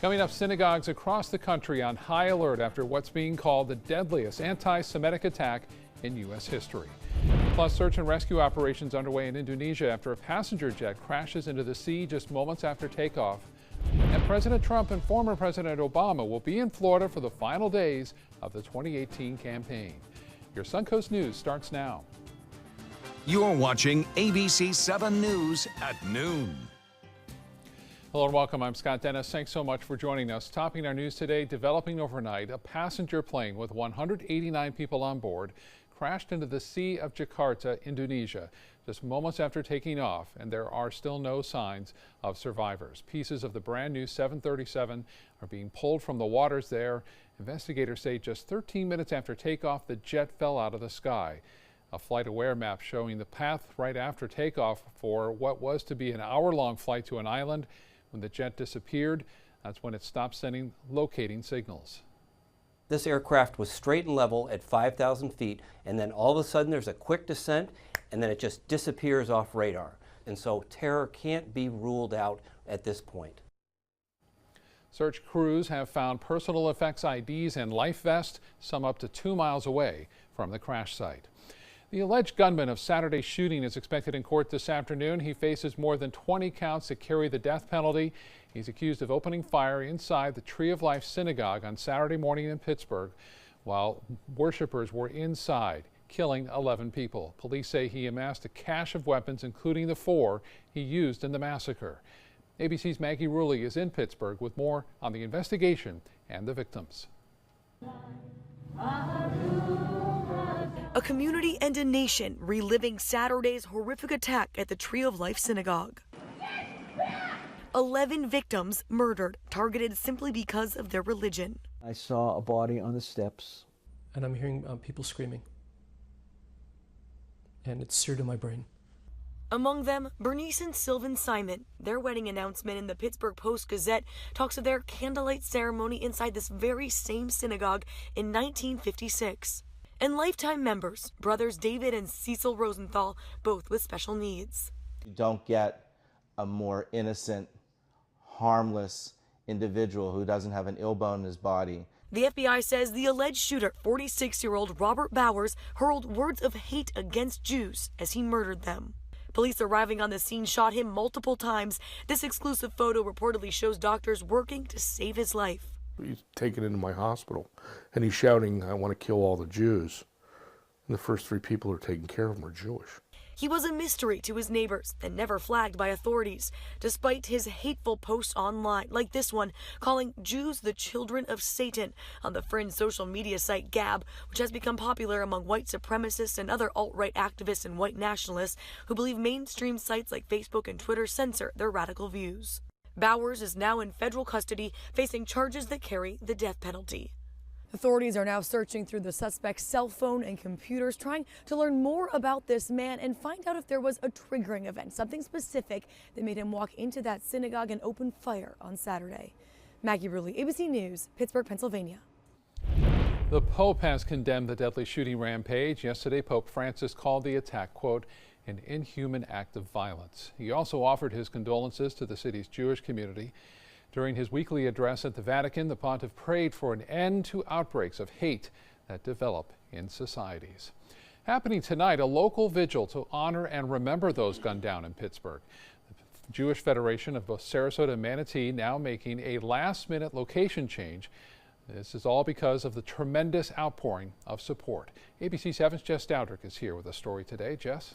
Coming up, synagogues across the country on high alert after what's being called the deadliest anti-Semitic attack in U.S. history. Plus, search and rescue operations underway in Indonesia after a passenger jet crashes into the sea just moments after takeoff. And President Trump and former President Obama will be in Florida for the final days of the 2018 campaign. Your Suncoast News starts now. You're watching ABC 7 News at noon. Hello and welcome. I'm Scott Dennis. Thanks so much for joining us. Topping our news today, developing overnight, a passenger plane with 189 people on board crashed into the Sea of Jakarta, Indonesia, just moments after taking off, and there are still no signs of survivors. Pieces of the brand new 737 are being pulled from the waters there. Investigators say just 13 minutes after takeoff, the jet fell out of the sky. A FlightAware map showing the path right after takeoff for what was to be an hour-long flight to an island. When the jet disappeared, that's when it stopped sending locating signals. This aircraft was straight and level at 5,000 feet, and then all of a sudden there's a quick descent, and then it just disappears off radar. And so terror can't be ruled out at this point. Search crews have found personal effects IDs and life vests, some up to 2 miles away from the crash site. The alleged gunman of Saturday's shooting is expected in court this afternoon. He faces more than 20 counts that carry the death penalty. He's accused of opening fire inside the Tree of Life synagogue on Saturday morning in Pittsburgh while worshipers were inside, killing 11 people. Police say he amassed a cache of weapons, including the 4 he used in the massacre. ABC's Maggie Rulli is in Pittsburgh with more on the investigation and the victims. A community and a nation reliving Saturday's horrific attack at the Tree of Life synagogue. 11 victims murdered, targeted simply because of their religion. I saw a body on the steps. And I'm hearing people screaming. And it's seared in my brain. Among them, Bernice and Sylvan Simon. Their wedding announcement in the Pittsburgh Post-Gazette talks of their candlelight ceremony inside this very same synagogue in 1956. And lifetime members, brothers David and Cecil Rosenthal, both with special needs. You don't get a more innocent, harmless individual who doesn't have an ill bone in his body. The FBI says the alleged shooter, 46-year-old Robert Bowers, hurled words of hate against Jews as he murdered them. Police arriving on the scene shot him multiple times. This exclusive photo reportedly shows doctors working to save his life. He's taken into my hospital, and he's shouting, "I want to kill all the Jews." And the first 3 people who are taking care of him are Jewish. He was a mystery to his neighbors and never flagged by authorities, despite his hateful posts online, like this one, calling Jews the children of Satan on the fringe social media site Gab, which has become popular among white supremacists and other alt-right activists and white nationalists who believe mainstream sites like Facebook and Twitter censor their radical views. Bowers is now in federal custody, facing charges that carry the death penalty. Authorities are now searching through the suspect's cell phone and computers, trying to learn more about this man and find out if there was a triggering event, something specific that made him walk into that synagogue and open fire on Saturday. Maggie Rulli, ABC News, Pittsburgh, Pennsylvania. The Pope has condemned the deadly shooting rampage. Yesterday, Pope Francis called the attack, quote, an inhuman act of violence. He also offered his condolences to the city's Jewish community. During his weekly address at the Vatican, the pontiff prayed for an end to outbreaks of hate that develop in societies. Happening tonight, a local vigil to honor and remember those gunned down in Pittsburgh. The Jewish Federation of both Sarasota and Manatee now making a last-minute location change. This is all because of the tremendous outpouring of support. ABC 7's Jess Dowdrick is here with a story today. Jess?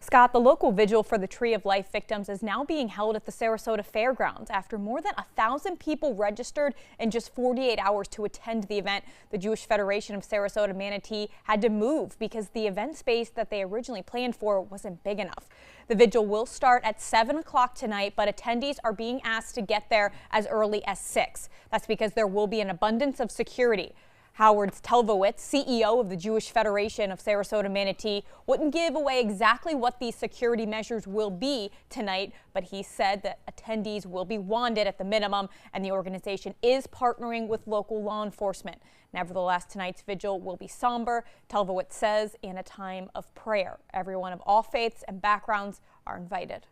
Scott, the local vigil for the Tree of Life victims is now being held at the Sarasota Fairgrounds after more than 1,000 people registered in just 48 hours to attend the event. The Jewish Federation of Sarasota Manatee had to move because the event space that they originally planned for wasn't big enough. The vigil will start at 7 o'clock tonight, but attendees are being asked to get there as early as 6. That's because there will be an abundance of security. Howard Telvowitz, CEO of the Jewish Federation of Sarasota Manatee, wouldn't give away exactly what these security measures will be tonight, but he said that attendees will be wanded at the minimum, and the organization is partnering with local law enforcement. Nevertheless, tonight's vigil will be somber, Telvowitz says, in a time of prayer. Everyone of all faiths and backgrounds are invited.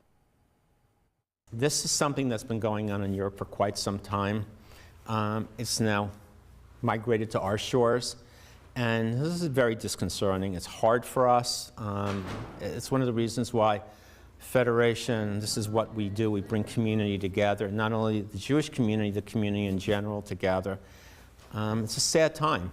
This is something that's been going on in Europe for quite some time. It's now migrated to our shores, and this is very disconcerting. It's hard for us. It's one of the reasons why Federation, this is what we do. We bring community together, not only the Jewish community, the community in general together. It's a sad time.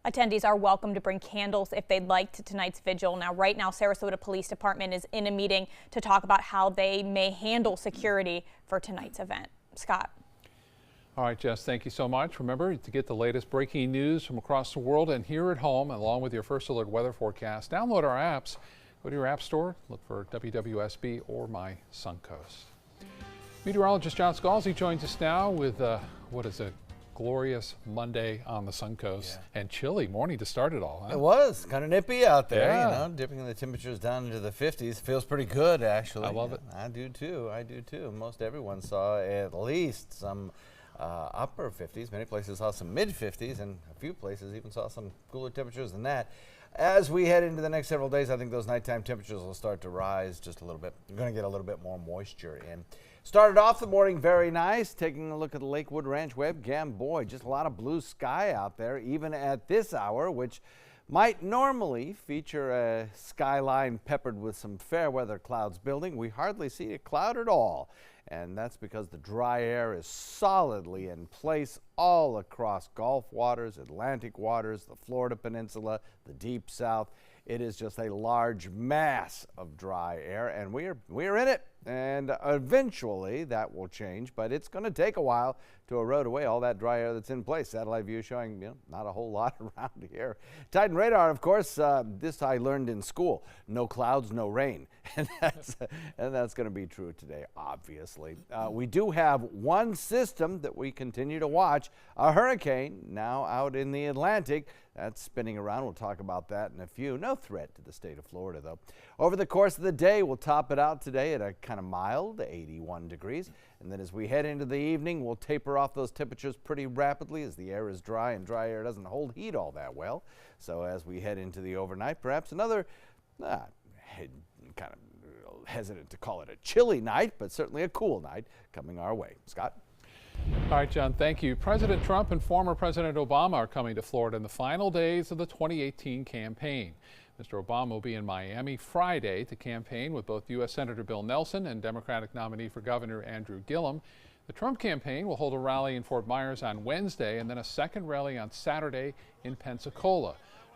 Attendees are welcome to bring candles if they'd like to tonight's vigil. Now, right now, Sarasota Police Department is in a meeting to talk about how they may handle security for tonight's event. Scott. All right, Jess, thank you so much. Remember to get the latest breaking news from across the world and here at home, along with your First Alert weather forecast. Download our apps. Go to your app store, look for WWSB or My Suncoast. Meteorologist John Scalzi joins us now with what is a glorious Monday on the Suncoast, and chilly morning to start it all. Huh? It was kind of nippy out there, Yeah. you know, dipping the temperatures down into the 50s. Feels pretty good, actually. I love it. I do too. I do too. Most everyone saw at least some upper 50s. Many places saw some mid 50s, and a few places even saw some cooler temperatures than that. As we head into the next several days, I think those nighttime temperatures will start to rise just a little bit. You're going to get a little bit more moisture in. Started off the morning very nice. Taking a look at the Lakewood Ranch webcam, boy, just a lot of blue sky out there, even at this hour, which might normally feature a skyline peppered with some fair weather clouds building. We hardly see a cloud at all, and that's because the dry air is solidly in place all across Gulf waters, Atlantic waters, the Florida Peninsula, the Deep South. It is just a large mass of dry air, and we're in it. And eventually that will change, but it's going to take a while to erode away all that dry air that's in place. Satellite view showing not a whole lot around here. Titan radar, of course, this I learned in school. No clouds, no rain. And that's going to be true today, obviously. We do have one system that we continue to watch, a hurricane now out in the Atlantic. That's spinning around. We'll talk about that in a few. No threat to the state of Florida, though. Over the course of the day, we'll top it out today at a kind of mild 81 degrees. And then as we head into the evening, we'll taper off those temperatures pretty rapidly as the air is dry, and dry air doesn't hold heat all that well. So as we head into the overnight, perhaps another kind of hesitant to call it a chilly night, but certainly a cool night coming our way. Scott? All right, John, thank you. President Trump and former President Obama are coming to Florida in the final days of the 2018 campaign. Mr. Obama will be in Miami Friday to campaign with both U.S. Senator Bill Nelson and Democratic nominee for governor Andrew Gillum. The Trump campaign will hold a rally in Fort Myers on Wednesday and then a second rally on Saturday in Pensacola.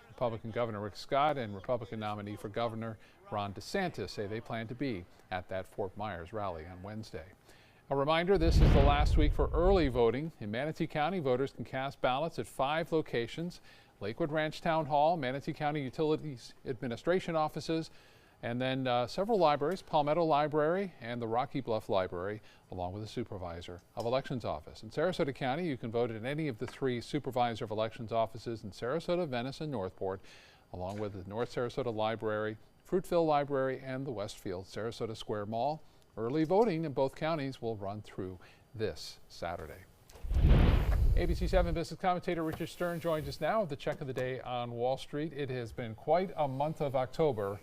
Republican Governor Rick Scott and Republican nominee for governor Ron DeSantis say they plan to be at that Fort Myers rally on Wednesday. A reminder, this is the last week for early voting. In Manatee County, voters can cast ballots at 5 locations: Lakewood Ranch Town Hall, Manatee County Utilities Administration offices, and then several libraries, Palmetto Library and the Rocky Bluff Library, along with the Supervisor of Elections office. In Sarasota County, you can vote at any of the 3 Supervisor of Elections offices in Sarasota, Venice, and Northport, along with the North Sarasota Library, Fruitville Library, and the Westfield Sarasota Square Mall. Early voting in both counties will run through this Saturday. ABC 7 business commentator Richard Stern joins us now with the check of the day on Wall Street. It has been quite a month of October,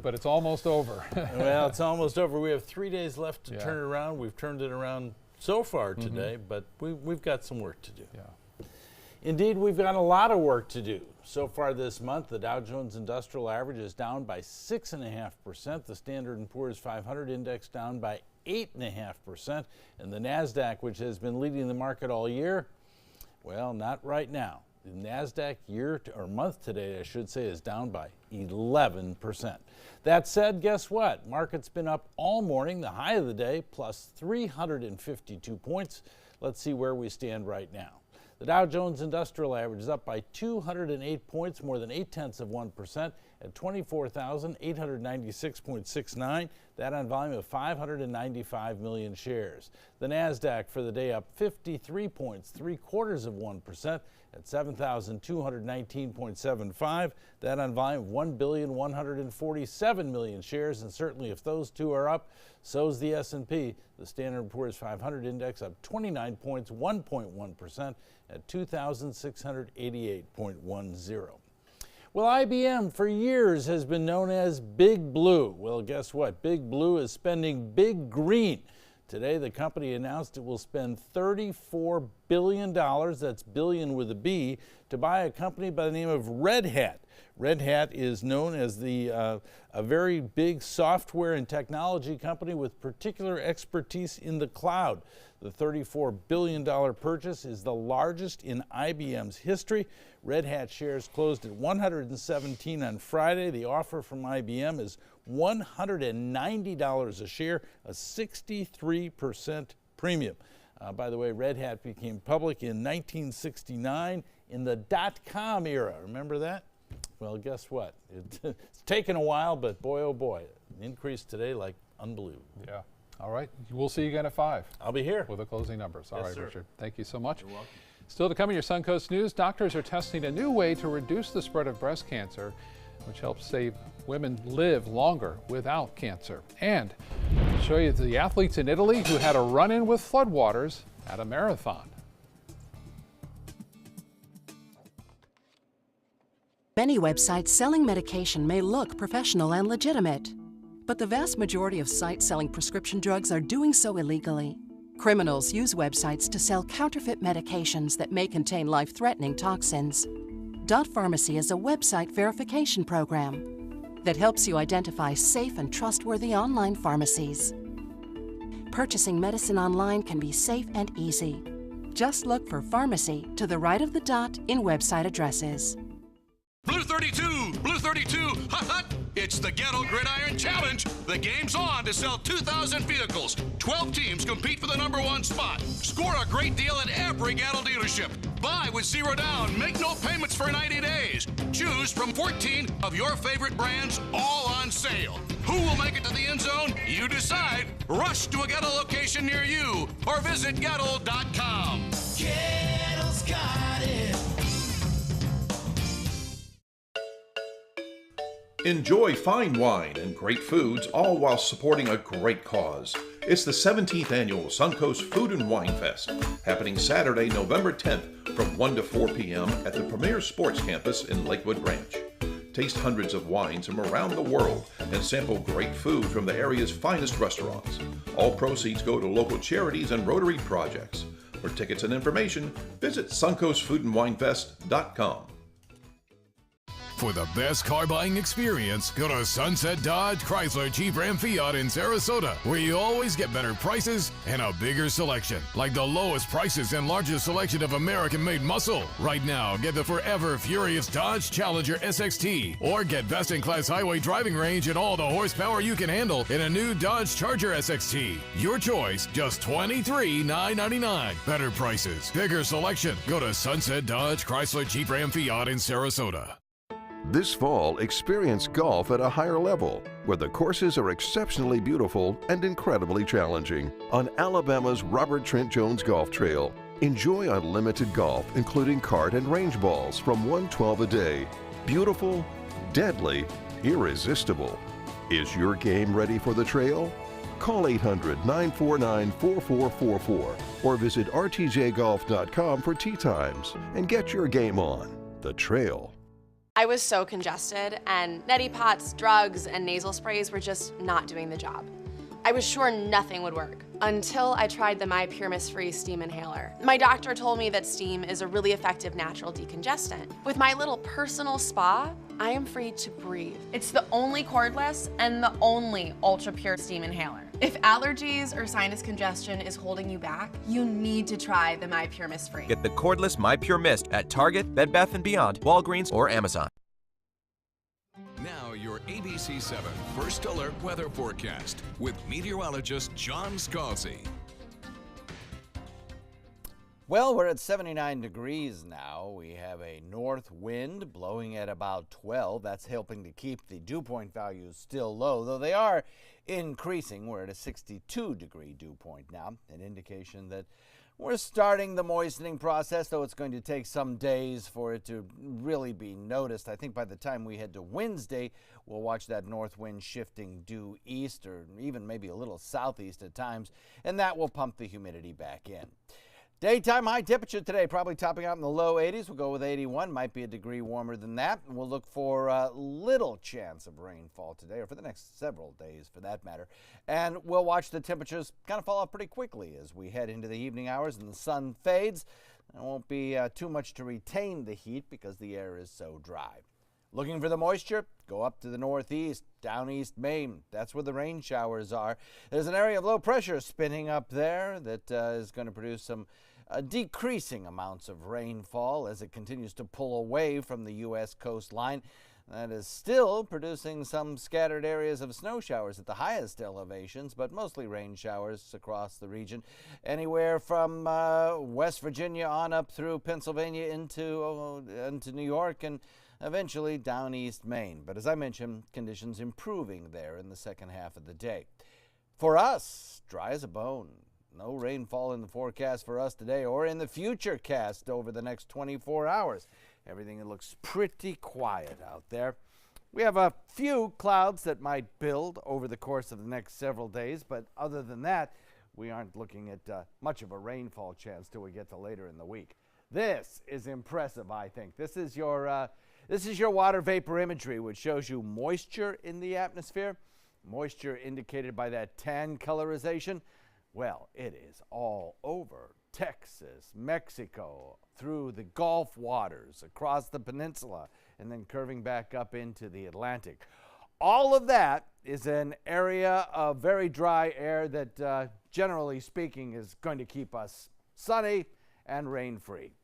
but it's almost over. Well, it's almost over. We have 3 days left to turn it around. We've turned it around so far today, but we've got some work to do. Yeah. Indeed, we've got a lot of work to do. So far this month, the Dow Jones Industrial Average is down by 6.5%. The Standard & Poor's 500 Index down by 8.5%. And the NASDAQ, which has been leading the market all year, well, not right now. The NASDAQ month today, I should say, is down by 11%. That said, guess what? Market's been up all morning. The high of the day, plus 352 points. Let's see where we stand right now. The Dow Jones Industrial Average is up by 208 points, more than 0.8% at 24,896.69. That on volume of 595 million shares. The NASDAQ for the day up 53 points, 0.75% at 7,219.75. That on volume of 1,147 million shares. And certainly if those two are up, so's the S&P. The Standard & Poor's 500 Index up 29 points, 1.1% at 2,688.10. Well, IBM for years has been known as Big Blue. Well, guess what? Big Blue is spending big green Today, the company announced it will spend $34 billion, that's billion with a B, to buy a company by the name of Red Hat. Red Hat is known as a very big software and technology company with particular expertise in the cloud. The $34 billion purchase is the largest in IBM's history. Red Hat shares closed at $117 on Friday. The offer from IBM is $190 a share, a 63% premium. By the way, Red Hat became public in 1969 in the dot-com era. Remember that? Well, guess what? It's taken a while, but boy, oh boy, increase today like unbelievable. Yeah. All right. We'll see you again at 5. I'll be here with the closing numbers. All yes, right, sir. Richard. Thank you so much. You're welcome. Still to come in your Suncoast News, doctors are testing a new way to reduce the spread of breast cancer, which helps save women live longer without cancer. And we'll show you the athletes in Italy who had a run-in with floodwaters at a marathon. Many websites selling medication may look professional and legitimate, but the vast majority of sites selling prescription drugs are doing so illegally. Criminals use websites to sell counterfeit medications that may contain life-threatening toxins. Dot Pharmacy is a website verification program that helps you identify safe and trustworthy online pharmacies. Purchasing medicine online can be safe and easy. Just look for pharmacy to the right of the dot in website addresses. Blue 32, Blue 32, hut hut! It's the Gettle Gridiron Challenge. The game's on to sell 2,000 vehicles. 12 teams compete for the #1 spot. Score a great deal at every Gettle dealership. Buy with 0 down. Make no payments for 90 days. Choose from 14 of your favorite brands, all on sale. Who will make it to the end zone? You decide. Rush to a Gettle location near you or visit Gettle.com. Gettle's got it. Enjoy fine wine and great foods, all while supporting a great cause. It's the 17th annual Suncoast Food and Wine Fest, happening Saturday, November 10th from 1 to 4 p.m. at the Premier Sports Campus in Lakewood Ranch. Taste hundreds of wines from around the world and sample great food from the area's finest restaurants. All proceeds go to local charities and Rotary projects. For tickets and information, visit suncoastfoodandwinefest.com. For the best car buying experience, go to Sunset Dodge Chrysler Jeep Ram Fiat in Sarasota, where you always get better prices and a bigger selection, like the lowest prices and largest selection of American-made muscle. Right now, get the forever furious Dodge Challenger SXT, or get best-in-class highway driving range and all the horsepower you can handle in a new Dodge Charger SXT. Your choice, just $23,999. Better prices, bigger selection. Go to Sunset Dodge Chrysler Jeep Ram Fiat in Sarasota. This fall, experience golf at a higher level, where the courses are exceptionally beautiful and incredibly challenging. On Alabama's Robert Trent Jones Golf Trail, enjoy unlimited golf, including cart and range balls from $112 a day. Beautiful, deadly, irresistible. Is your game ready for the trail? Call 800-949-4444 or visit rtjgolf.com for tee times and get your game on the trail. I was so congested, and neti pots, drugs, and nasal sprays were just not doing the job. I was sure nothing would work until I tried the My Pure Mist Free Steam Inhaler. My doctor told me that steam is a really effective natural decongestant. With my little personal spa, I am free to breathe. It's the only cordless and the only ultra pure steam inhaler. If allergies or sinus congestion is holding you back, you need to try the My Pure Mist Free. Get the cordless My Pure Mist at Target, Bed Bath & Beyond, Walgreens, or Amazon. Now your ABC 7 First Alert Weather Forecast with meteorologist John Scalzi. Well, we're at 79 degrees now. We have a north wind blowing at about 12. That's helping to keep the dew point values still low, though they are increasing. We're at a 62-degree dew point now, an indication that we're starting the moistening process, though it's going to take some days for it to really be noticed. I think by the time we head to Wednesday, we'll watch that north wind shifting due east or even maybe a little southeast at times, and that will pump the humidity back in. Daytime high temperature today, probably topping out in the low 80s. We'll go with 81, might be a degree warmer than that. And we'll look for little chance of rainfall today, or for the next several days for that matter. And we'll watch the temperatures kind of fall off pretty quickly as we head into the evening hours and the sun fades. There won't be too much to retain the heat because the air is so dry. Looking for the moisture? Go up to the northeast, down East Maine. That's where the rain showers are. There's an area of low pressure spinning up there that is going to produce some decreasing amounts of rainfall as it continues to pull away from the U.S. coastline. That is still producing some scattered areas of snow showers at the highest elevations, but mostly rain showers across the region. Anywhere from West Virginia on up through Pennsylvania into New York and eventually down East Maine. But as I mentioned, conditions improving there in the second half of the day. For us, dry as a bone. No rainfall in the forecast for us today or in the future cast over the next 24 hours. Everything looks pretty quiet out there. We have a few clouds that might build over the course of the next several days, but other than that, we aren't looking at much of a rainfall chance till we get to later in the week. This is impressive, I think. This is your water vapor imagery, which shows you moisture in the atmosphere. Moisture indicated by that tan colorization. Well, it is all over Texas, Mexico, through the Gulf waters, across the peninsula, and then curving back up into the Atlantic. All of that is an area of very dry air that, generally speaking, is going to keep us sunny and rain-free.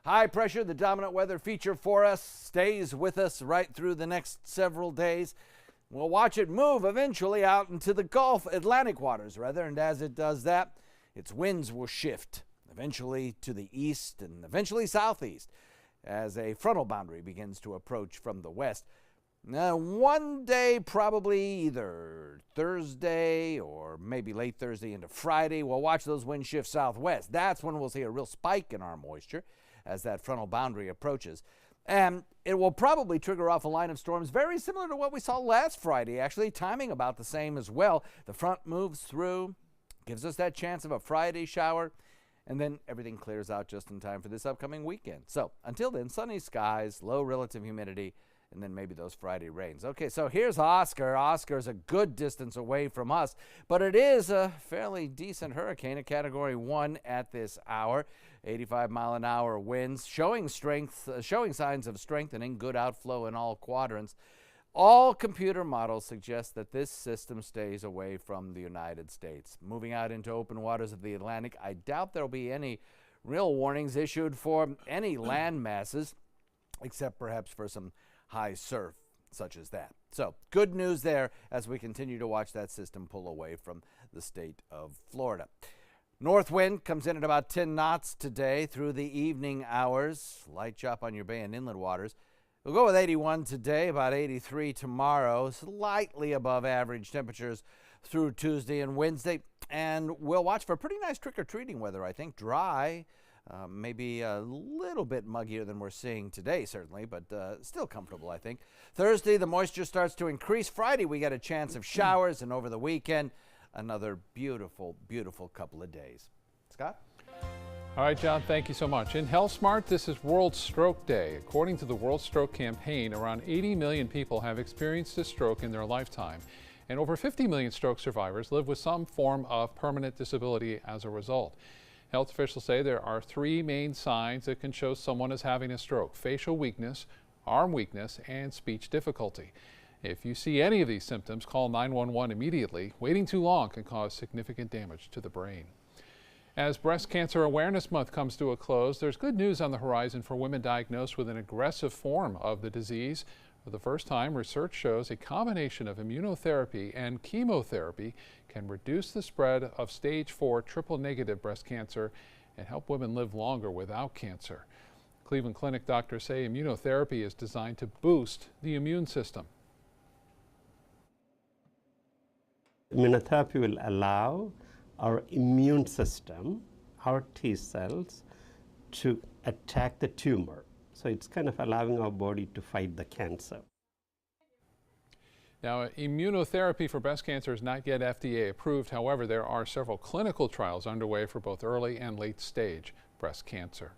High pressure, the dominant weather feature for us, stays with us right through the next several days. We'll watch it move eventually out into the Gulf Atlantic waters, and as it does that, its winds will shift eventually to the east and eventually southeast as a frontal boundary begins to approach from the west. Now, one day, probably either Thursday or maybe late Thursday into Friday, we'll watch those winds shift southwest. That's when we'll see a real spike in our moisture as that frontal boundary approaches. And it will probably trigger off a line of storms very similar to what we saw last Friday, actually, timing about the same as well. The front moves through, gives us that chance of a Friday shower, and then everything clears out just in time for this upcoming weekend. So until then, sunny skies, low relative humidity, and then maybe those Friday rains. Okay, so here's Oscar. Oscar's a good distance away from us, but it is a fairly decent hurricane, a Category 1 at this hour. 85-mile-an-hour winds, showing signs of strengthening, good outflow in all quadrants. All computer models suggest that this system stays away from the United States. Moving out into open waters of the Atlantic, I doubt there will be any real warnings issued for any land masses, except perhaps for some high surf such as that. So good news there as we continue to watch that system pull away from the state of Florida. North wind comes in at about 10 knots today through the evening hours. Light chop on your bay and inland waters. We'll go with 81 today, about 83 tomorrow. Slightly above average temperatures through Tuesday and Wednesday. And we'll watch for pretty nice trick-or-treating weather, I think. Dry, maybe a little bit muggier than we're seeing today, certainly, but still comfortable, I think. Thursday, the moisture starts to increase. Friday, we get a chance of showers, and over the weekend, another beautiful, beautiful couple of days. Scott? All right, John, thank you so much. In Health Smart, this is World Stroke Day. According to the World Stroke Campaign, around 80 million people have experienced a stroke in their lifetime, and over 50 million stroke survivors live with some form of permanent disability as a result. Health officials say there are 3 main signs that can show someone is having a stroke: facial weakness, arm weakness, and speech difficulty. If you see any of these symptoms, call 911 immediately. Waiting too long can cause significant damage to the brain. As Breast Cancer Awareness Month comes to a close, there's good news on the horizon for women diagnosed with an aggressive form of the disease. For the first time, research shows a combination of immunotherapy and chemotherapy can reduce the spread of stage 4 triple-negative breast cancer and help women live longer without cancer. Cleveland Clinic doctors say immunotherapy is designed to boost the immune system. Immunotherapy will allow our immune system, our T cells, to attack the tumor. So it's kind of allowing our body to fight the cancer. Now, immunotherapy for breast cancer is not yet FDA approved. However, there are several clinical trials underway for both early and late stage breast cancer.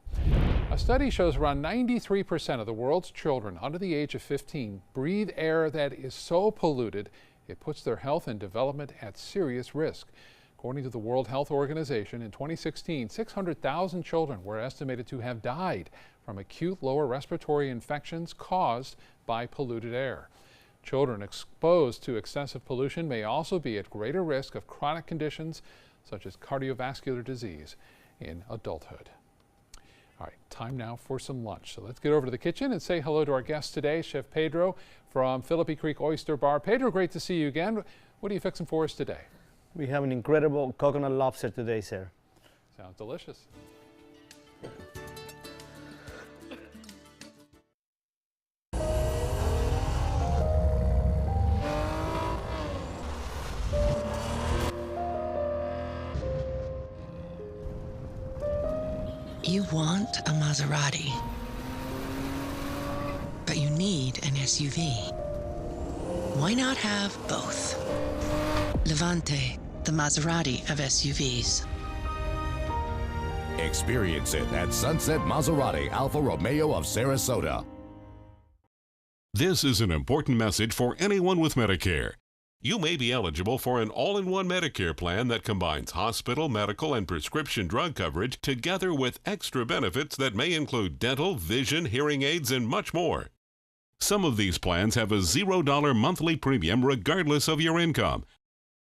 A study shows around 93% of the world's children under the age of 15 breathe air that is so polluted it puts their health and development at serious risk. According to the World Health Organization, in 2016, 600,000 children were estimated to have died from acute lower respiratory infections caused by polluted air. Children exposed to excessive pollution may also be at greater risk of chronic conditions such as cardiovascular disease in adulthood. All right, time now for some lunch. So let's get over to the kitchen and say hello to our guest today, Chef Pedro from Philippi Creek Oyster Bar. Pedro, great to see you again. What are you fixing for us today? We have an incredible coconut lobster today, sir. Sounds delicious. You want a Maserati, but you need an SUV. Why not have both? Levante, the Maserati of SUVs. Experience it at Sunset Maserati Alfa Romeo of Sarasota. This is an important message for anyone with Medicare. You may be eligible for an all-in-one Medicare plan that combines hospital, medical, and prescription drug coverage together with extra benefits that may include dental, vision, hearing aids, and much more. Some of these plans have a $0 monthly premium regardless of your income.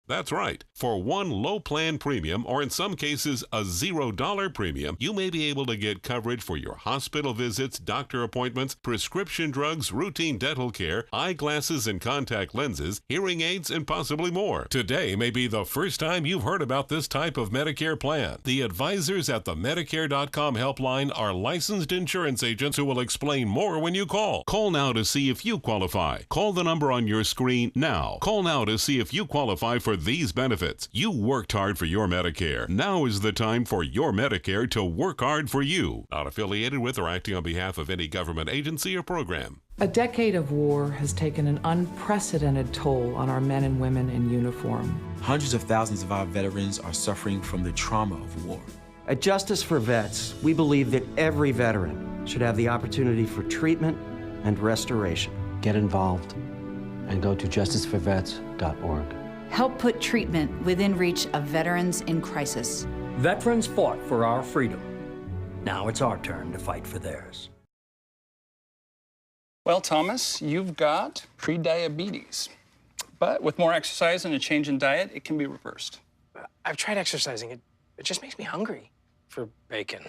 That's right. For one low plan premium, or in some cases a $0 premium, you may be able to get coverage for your hospital visits, doctor appointments, prescription drugs, routine dental care, eyeglasses and contact lenses, hearing aids, and possibly more. Today may be the first time you've heard about this type of Medicare plan. The advisors at the Medicare.com helpline are licensed insurance agents who will explain more when you call. Call now to see if you qualify. Call the number on your screen now. Call now to see if you qualify for these benefits. You worked hard for your Medicare. Now is the time for your Medicare to work hard for you. Not affiliated with or acting on behalf of any government agency or program. A decade of war has taken an unprecedented toll on our men and women in uniform. Hundreds of thousands of our veterans are suffering from the trauma of war. At Justice for Vets, we believe that every veteran should have the opportunity for treatment and restoration. Get involved and go to justiceforvets.org. Help put treatment within reach of veterans in crisis. Veterans fought for our freedom. Now it's our turn to fight for theirs. Well, Thomas, you've got pre-diabetes. But with more exercise and a change in diet, it can be reversed. I've tried exercising. It just makes me hungry for bacon.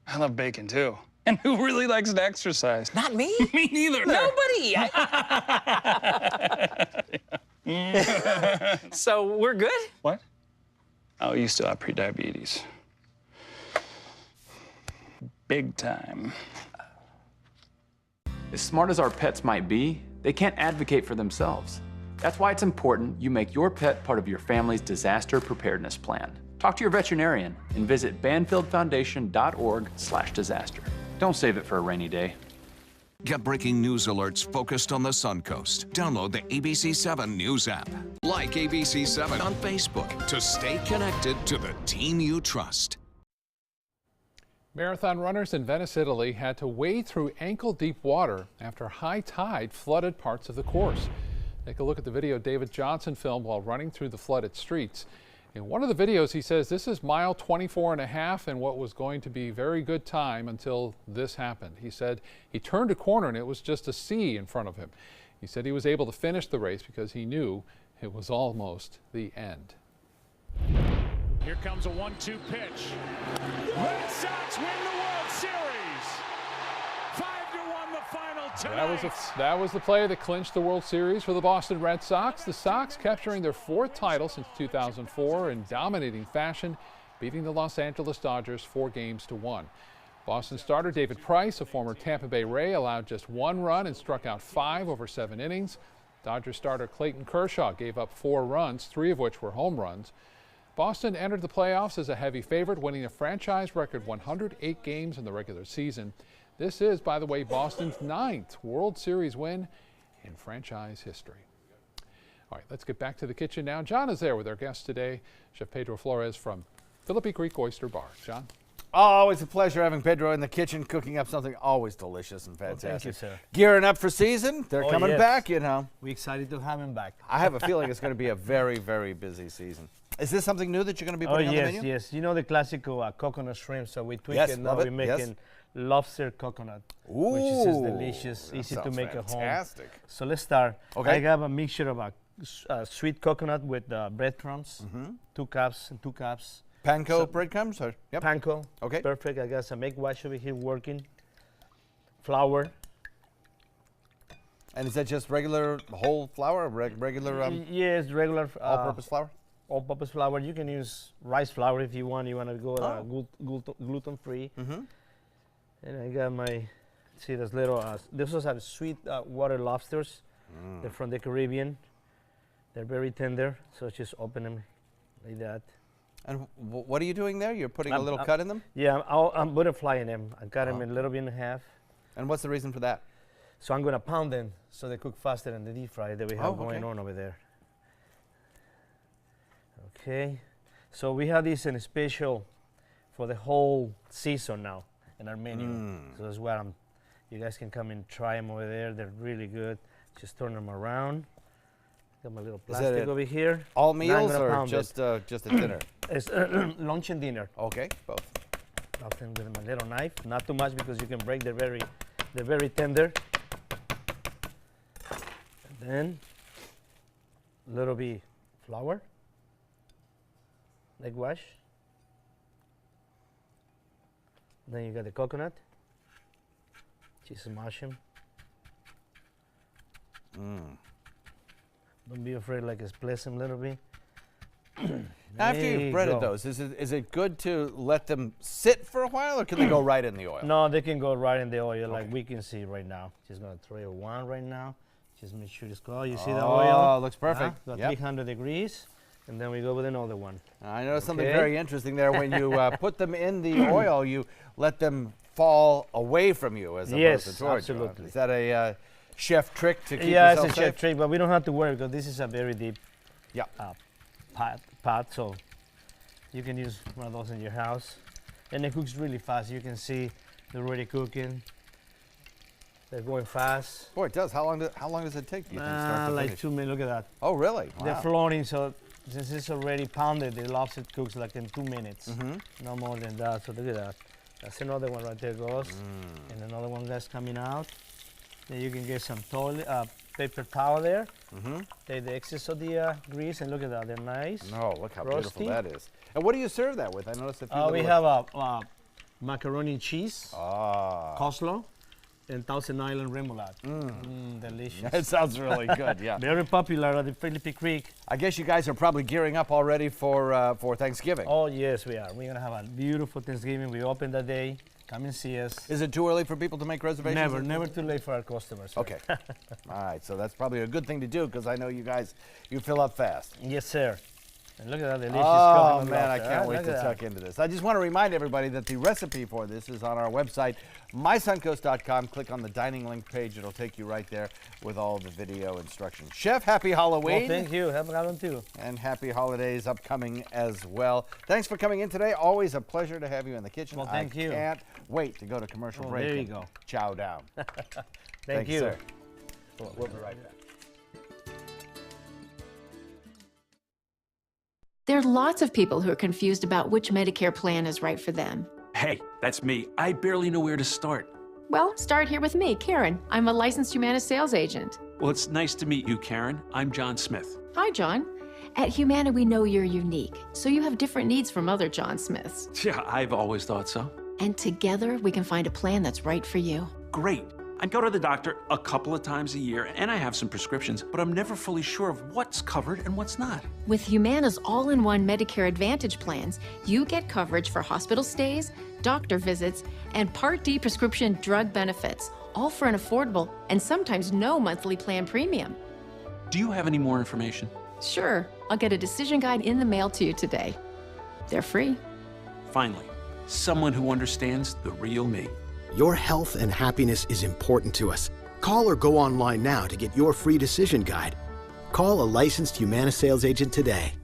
I love bacon, too. And who really likes to exercise? Not me. Me neither. Nobody. So we're good? What? Oh, you still have pre-diabetes. Big time. As smart as our pets might be, they can't advocate for themselves. That's why it's important you make your pet part of your family's disaster preparedness plan. Talk to your veterinarian and visit banfieldfoundation.org/disaster. Don't save it for a rainy day. Get breaking news alerts focused on the Suncoast. Download the ABC7 News app. Like ABC7 on Facebook to stay connected to the team you trust. Marathon runners in Venice, Italy had to wade through ankle-deep water after high tide flooded parts of the course. Take a look at the video David Johnson filmed while running through the flooded streets. In one of the videos, he says this is mile 24.5 and what was going to be very good time until this happened. He said he turned a corner and it was just a sea in front of him. He said he was able to finish the race because he knew it was almost the end. Here comes a 1-2 pitch. Red Sox win the World Series. 5-1 the final tonight. That was the play that clinched the World Series for the Boston Red Sox. The Sox capturing their 4th title since 2004 in dominating fashion, beating the Los Angeles Dodgers 4-1. Boston starter David Price, a former Tampa Bay Ray, allowed just 1 run and struck out 5 over 7 innings. Dodgers starter Clayton Kershaw gave up 4 runs, 3 of which were home runs. Boston entered the playoffs as a heavy favorite, winning a franchise record 108 games in the regular season. This is, by the way, Boston's 9th World Series win in franchise history. All right, let's get back to the kitchen now. John is there with our guest today, Chef Pedro Flores from Philippi Creek Oyster Bar. John? Always a pleasure having Pedro in the kitchen cooking up something always delicious and fantastic. Well, thank you, sir. Gearing up for season. They're coming back, you know. We're excited to have him back. I have a feeling it's going to be a very, very busy season. Is this something new that you're going to be putting on the menu? Yes. You know the classical coconut shrimp, so we tweak Yes, it. Now love we're it, making yes. lobster coconut, which is just delicious, easy to make at home. Fantastic. So let's start. Okay. I have a mixture of sweet coconut with breadcrumbs, 2 cups and 2 cups. Panko breadcrumbs? Or? Yep. Panko. Okay. Perfect. I got some egg wash over here working. Flour. And is that just regular whole flour? Regular yes, regular all-purpose flour? All-purpose flour. You can use rice flour if you want. You want to go gluten-free. And I got my, see those little, this was have sweet water lobsters. They're from the Caribbean. They're very tender, so just open them like that. And what are you doing there? You're putting a little cut in them? Yeah, I'm butterflying them. I cut them in a little bit in half. And what's the reason for that? So I'm going to pound them so they cook faster than the deep fry that we have going on over there. Okay, so we have this in a special for the whole season now in our menu. So that's what you guys can come and try them over there. They're really good. Just turn them around. Got my little plastic over here. All meals or just a dinner? It's lunch and dinner. Okay, both. Often with my little knife, not too much because you can break. They're very tender. And then a little bit flour, egg wash. Then you got the coconut. Just smash them. Don't be afraid, like split them a little bit. After you've breaded those, is it good to let them sit for a while, or can they go right in the oil? No, they can go right in the oil, like we can see right now. Just gonna throw one right now. Just make sure it's cold. You see the oil? Oh, looks perfect. Got 300 degrees, and then we go with another one. I noticed something very interesting there. When you put them in the oil, you let them fall away from you as opposed to towards you. Absolutely. Is that a chef trick to keep yourself safe? It's a chef trick, but we don't have to worry because this is a very deep pot, so you can use one of those in your house. And it cooks really fast. You can see they're already cooking. They're going fast. Boy, it does. How long does it take, do you think, start to like finish? 2 minutes. Look at that. Oh, really? Wow. They're floating, so since it's already pounded, the lobster cooks like in 2 minutes. No more than that. So look at that. That's another one right there goes. And another one that's coming out. Then you can get some paper towel there. Take the excess of the grease, and look at that. They're nice. Oh, look how beautiful that is. And what do you serve that with? I noticed a few we have a macaroni and cheese, coleslaw, and Thousand Island remoulade. Delicious. That sounds really good, yeah. Very popular at the Philippi Creek. I guess you guys are probably gearing up already for Thanksgiving. Oh, yes, we are. We're going to have a beautiful Thanksgiving. We open that day. Come and see us. Is it too early for people to make reservations? Never too late for our customers. Okay. All right, so that's probably a good thing to do because I know you guys, you fill up fast. Yes, sir. And look at that delicious coconut man, I can't wait to tuck into this. I just want to remind everybody that the recipe for this is on our website, mysuncoast.com. Click on the dining link page. It'll take you right there with all the video instructions. Chef, happy Halloween. Well, thank you. Happy Halloween too. And happy holidays upcoming as well. Thanks for coming in today. Always a pleasure to have you in the kitchen. Well, thank you. I can't wait to go to commercial break. There you go. Chow down. Thank you. Sir. We'll be right back. There are lots of people who are confused about which Medicare plan is right for them. Hey, that's me. I barely know where to start. Well, start here with me, Karen. I'm a licensed Humana sales agent. Well, it's nice to meet you, Karen. I'm John Smith. Hi, John. At Humana, we know you're unique, so you have different needs from other John Smiths. Yeah, I've always thought so. And together, we can find a plan that's right for you. Great. I go to the doctor a couple of times a year, and I have some prescriptions, but I'm never fully sure of what's covered and what's not. With Humana's all-in-one Medicare Advantage plans, you get coverage for hospital stays, doctor visits, and Part D prescription drug benefits, all for an affordable and sometimes no monthly plan premium. Do you have any more information? Sure. I'll get a decision guide in the mail to you today. They're free. Finally, someone who understands the real me. Your health and happiness is important to us. Call or go online now to get your free decision guide. Call a licensed Humana sales agent today.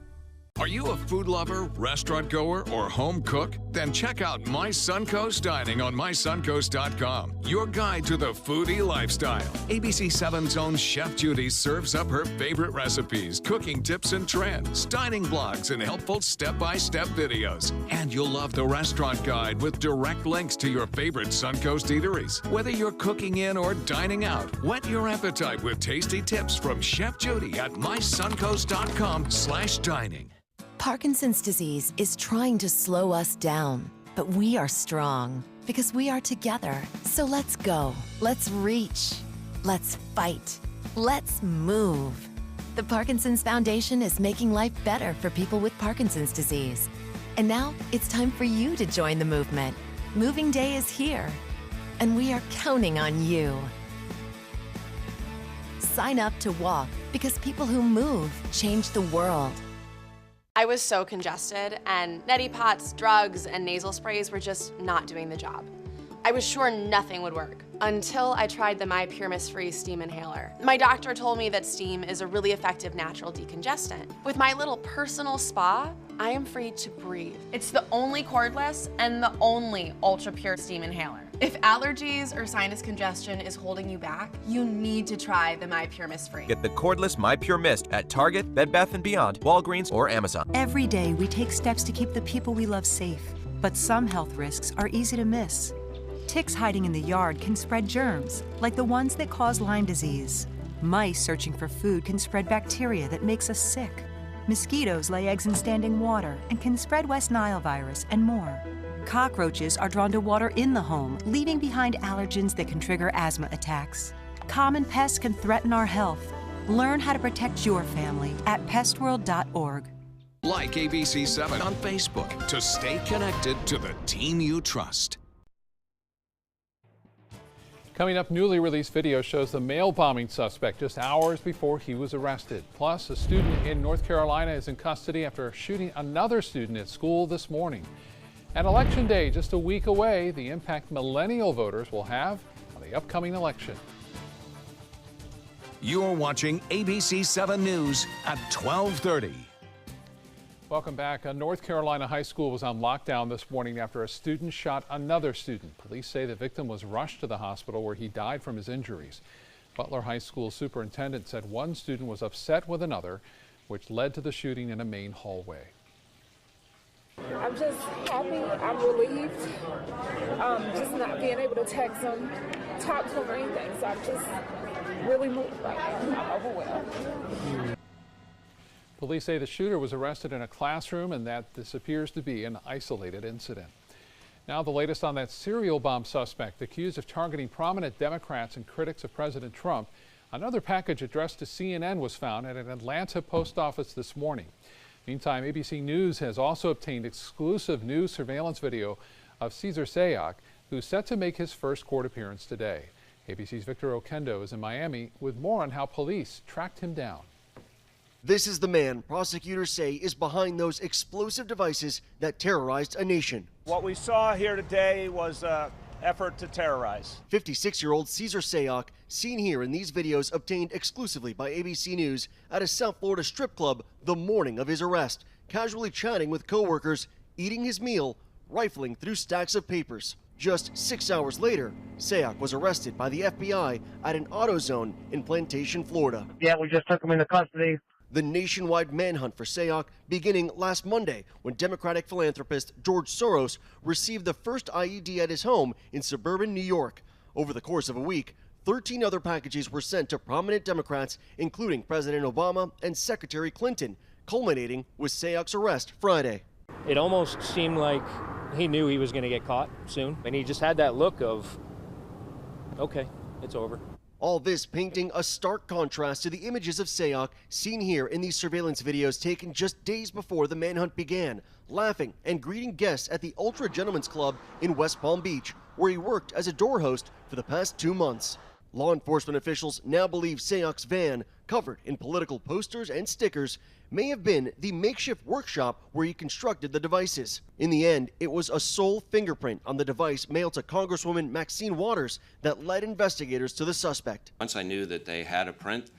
Are you a food lover, restaurant goer, or home cook? Then check out My Suncoast Dining on mysuncoast.com, your guide to the foodie lifestyle. ABC 7's own Chef Judy serves up her favorite recipes, cooking tips and trends, dining blogs, and helpful step-by-step videos. And you'll love the restaurant guide with direct links to your favorite Suncoast eateries. Whether you're cooking in or dining out, whet your appetite with tasty tips from Chef Judy at mysuncoast.com/dining. Parkinson's disease is trying to slow us down, but we are strong because we are together. So let's go. Let's reach. Let's fight. Let's move. The Parkinson's Foundation is making life better for people with Parkinson's disease. And now it's time for you to join the movement. Moving Day is here, and we are counting on you. Sign up to walk because people who move change the world. I was so congested, and neti pots, drugs, and nasal sprays were just not doing the job. I was sure nothing would work until I tried the My Pure Mist Free Steam Inhaler. My doctor told me that steam is a really effective natural decongestant. With my little personal spa, I am free to breathe. It's the only cordless and the only ultra pure steam inhaler. If allergies or sinus congestion is holding you back, you need to try the My Pure Mist Free. Get the cordless My Pure Mist at Target, Bed Bath & Beyond, Walgreens, or Amazon. Every day we take steps to keep the people we love safe, but some health risks are easy to miss. Ticks hiding in the yard can spread germs, like the ones that cause Lyme disease. Mice searching for food can spread bacteria that makes us sick. Mosquitoes lay eggs in standing water and can spread West Nile virus and more. Cockroaches are drawn to water in the home, leaving behind allergens that can trigger asthma attacks. Common pests can threaten our health. Learn how to protect your family at pestworld.org. Like ABC 7 on Facebook to stay connected to the team you trust. Coming up, newly released video shows the mail bombing suspect just hours before he was arrested. Plus, a student in North Carolina is in custody after shooting another student at school this morning. And Election Day just a week away, the impact millennial voters will have on the upcoming election. You're watching ABC 7 News at 12:30. Welcome back. A North Carolina high school was on lockdown this morning after a student shot another student. Police say the victim was rushed to the hospital where he died from his injuries. Butler High School superintendent said one student was upset with another, which led to the shooting in a main hallway. I'm just happy, I'm relieved, just not being able to text him, talk to him or anything, so I'm just really moved right now. I'm overwhelmed. Police say the shooter was arrested in a classroom and that this appears to be an isolated incident. Now the latest on that serial bomb suspect accused of targeting prominent Democrats and critics of President Trump. Another package addressed to CNN was found at an Atlanta post office this morning. Meantime, ABC News has also obtained exclusive news surveillance video of Cesar Sayoc, who's set to make his first court appearance today. ABC's Victor Oquendo is in Miami with more on how police tracked him down. This is the man prosecutors say is behind those explosive devices that terrorized a nation. What we saw here today was an effort to terrorize. 56-year-old Cesar Sayoc, seen here in these videos obtained exclusively by ABC News at a South Florida strip club the morning of his arrest, casually chatting with coworkers, eating his meal, rifling through stacks of papers. Just 6 hours later, Sayoc was arrested by the FBI at an AutoZone in Plantation, Florida. Yeah, we just took him into custody. The nationwide manhunt for Sayoc beginning last Monday when Democratic philanthropist George Soros received the first IED at his home in suburban New York. Over the course of a week, 13 other packages were sent to prominent Democrats, including President Obama and Secretary Clinton, culminating with Sayoc's arrest Friday. It almost seemed like he knew he was going to get caught soon, and he just had that look of, okay, it's over. All this painting a stark contrast to the images of Sayoc seen here in these surveillance videos taken just days before the manhunt began, laughing and greeting guests at the Ultra Gentlemen's Club in West Palm Beach, where he worked as a door host for the past 2 months. Law enforcement officials now believe Sayoc's van covered in political posters and stickers, may have been the makeshift workshop where he constructed the devices. In the end, it was a sole fingerprint on the device mailed to Congresswoman Maxine Waters that led investigators to the suspect. Once I knew that they had a print,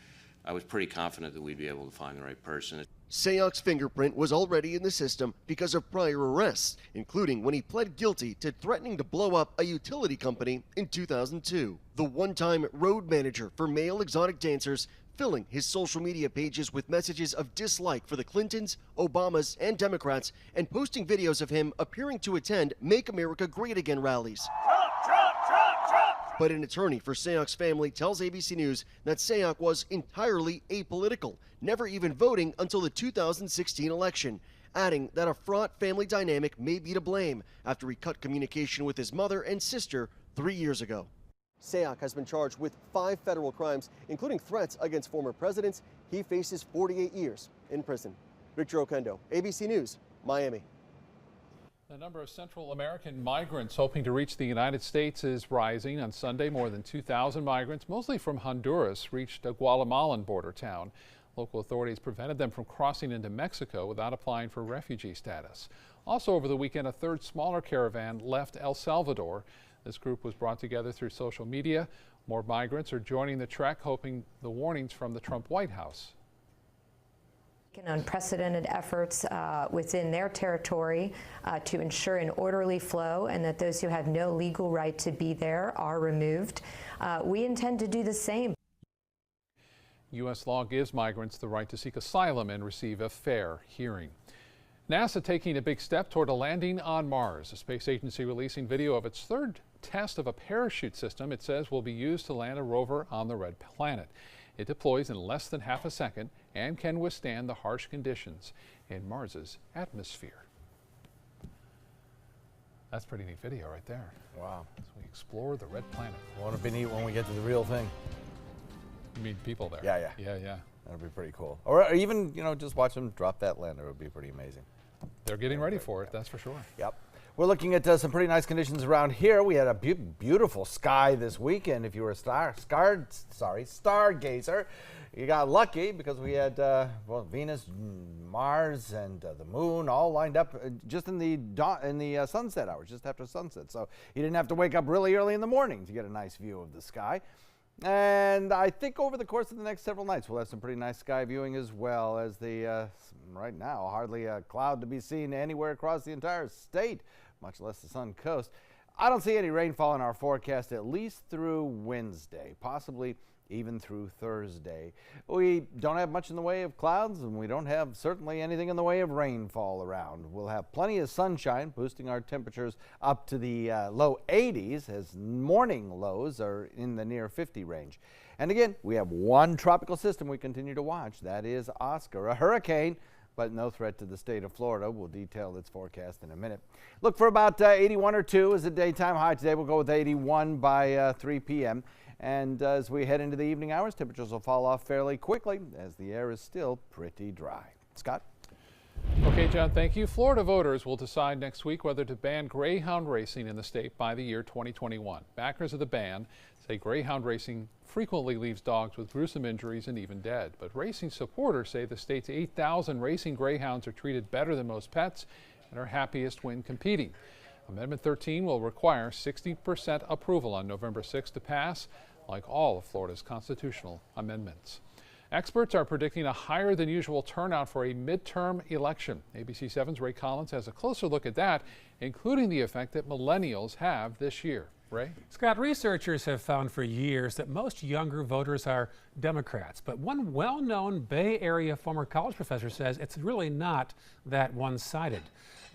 I was pretty confident that we'd be able to find the right person. Sayoc's fingerprint was already in the system because of prior arrests, including when he pled guilty to threatening to blow up a utility company in 2002. The one-time road manager for male exotic dancers, filling his social media pages with messages of dislike for the Clintons, Obamas, and Democrats, and posting videos of him appearing to attend Make America Great Again rallies. But an attorney for Sayoc's family tells ABC News that Sayoc was entirely apolitical, never even voting until the 2016 election, adding that a fraught family dynamic may be to blame after he cut communication with his mother and sister 3 years ago. Sayoc has been charged with 5 federal crimes, including threats against former presidents. He faces 48 years in prison. Victor Oquendo, ABC News, Miami. The number of Central American migrants hoping to reach the United States is rising. On Sunday, more than 2,000 migrants, mostly from Honduras, reached a Guatemalan border town. Local authorities prevented them from crossing into Mexico without applying for refugee status. Also over the weekend, a third smaller caravan left El Salvador. This group was brought together through social media. More migrants are joining the trek, hoping the warnings from the Trump White House. Unprecedented efforts within their territory to ensure an orderly flow and that those who have no legal right to be there are removed. We intend to do the same. U.S. law gives migrants the right to seek asylum and receive a fair hearing. NASA taking a big step toward a landing on Mars. The space agency releasing video of its third test of a parachute system it says will be used to land a rover on the red planet. It deploys in less than half a second and can withstand the harsh conditions in Mars's atmosphere. That's pretty neat video right there. Wow. As we explore the red planet. Won't it be neat when we get to the real thing? You mean people there? Yeah. Yeah. That'd be pretty cool. Or even, just watch them drop that lander would be pretty amazing. They're getting ready for it, that's for sure. Yep. We're looking at some pretty nice conditions around here. We had a beautiful sky this weekend. If you were a stargazer, you got lucky because we had Venus, Mars, and the moon all lined up just in the sunset hours, just after sunset. So you didn't have to wake up really early in the morning to get a nice view of the sky. And I think over the course of the next several nights, we'll have some pretty nice sky viewing as well as right now, hardly a cloud to be seen anywhere across the entire state, much less the Sun Coast. I don't see any rainfall in our forecast at least through Wednesday, possibly even through Thursday. We don't have much in the way of clouds, and we don't have certainly anything in the way of rainfall around. We'll have plenty of sunshine, boosting our temperatures up to the low 80s as morning lows are in the near 50 range. And again, we have one tropical system we continue to watch. That is Oscar, a hurricane, but no threat to the state of Florida. We'll detail its forecast in a minute. Look for about 81 or 2 as a daytime high today. We'll go with 81 by 3 p.m. And as we head into the evening hours, temperatures will fall off fairly quickly as the air is still pretty dry. Scott? Okay, John, thank you. Florida voters will decide next week whether to ban greyhound racing in the state by the year 2021. Backers of the ban say greyhound racing frequently leaves dogs with gruesome injuries and even dead. But racing supporters say the state's 8,000 racing greyhounds are treated better than most pets and are happiest when competing. Amendment 13 will require 60% approval on November 6 to pass, like all of Florida's constitutional amendments. Experts are predicting a higher than usual turnout for a midterm election. ABC 7's Ray Collins has a closer look at that, including the effect that millennials have this year. Ray? Scott, researchers have found for years that most younger voters are Democrats, but one well-known Bay Area former college professor says it's really not that one-sided.